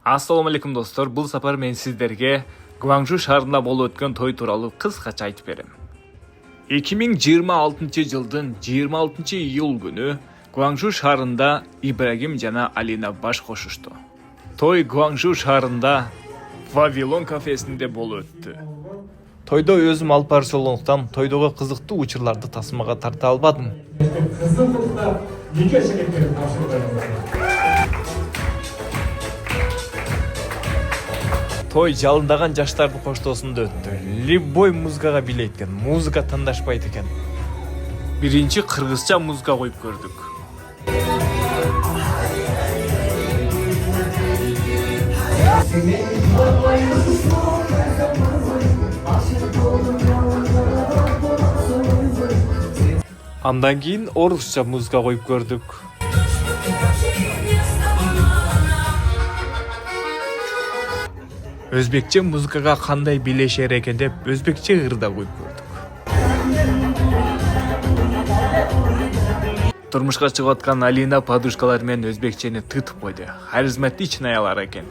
Assalamu alaikum dostlar. Бұл сапар мен сіздерге Гуанчжоу шаарында болып өткен той туралы қысқаша айтып берем. 2026 жылдың 26 июл күні Гуанчжоу шаарында Ибрагим жана Алина баш қошышты. Той Гуанчжоу шаарында Вавилон кафесінде болып өтті. Тойда өзім алып барушы болғандықтан тойдога қызықты учурларды тасмаға тарта албадым. Той жалындаған жаштарды коштоосунда өттү. Любой музыкага билейт экен, музыка тандашпайт экен. Биринчи кыргызча музыка коюп көрдүк. Андан кийин орусча музыка коюп көрдүк. Өзбекче музыкага кандай билешер экен деп өзбекче ырда коюп көрдүк. Турмушка чыгып аткан Алина подушкалар менен өзбекчени тытып койду. Харизматичный аялар экен.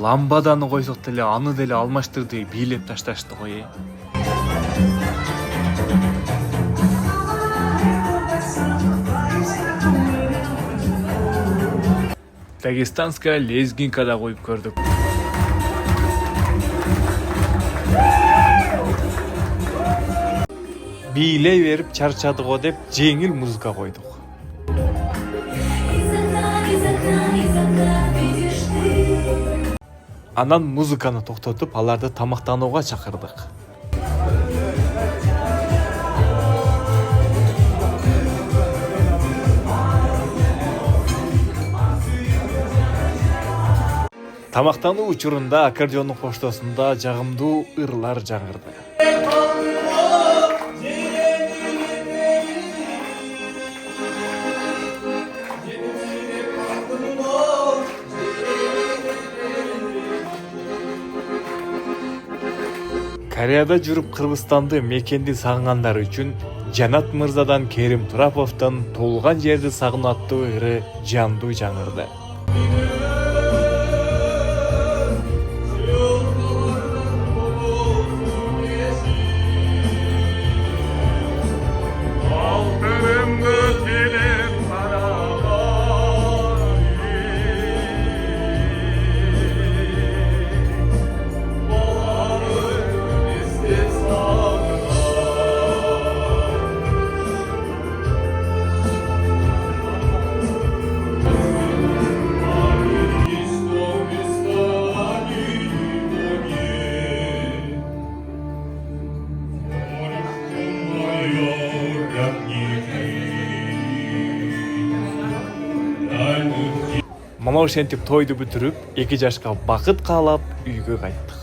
Ламбаданы койсок деле аны деле алмаштырды, бийлеп ташташты кой. Дагестанская лезгинка да коюп көрдүк. Бийлей берип чарчады го деп жеңил музыка койдук. Анан музыканы токтотуп, аларды тамактанууга чакырдык. Тамактануу учурунда аккордеондун коштоосунда жагымдуу ырлар жаңырды. Кореяда жүрүп Кыргызстанды мекенди сагынгандар үчүн Жанат мырзадан Керим Тураповдон Туулган жерди сагын аттуу ыры жандуу жаңырды. Мына ошентип тойду бүтүрүп, 2 жашка бакыт каалап үйгө кайттык.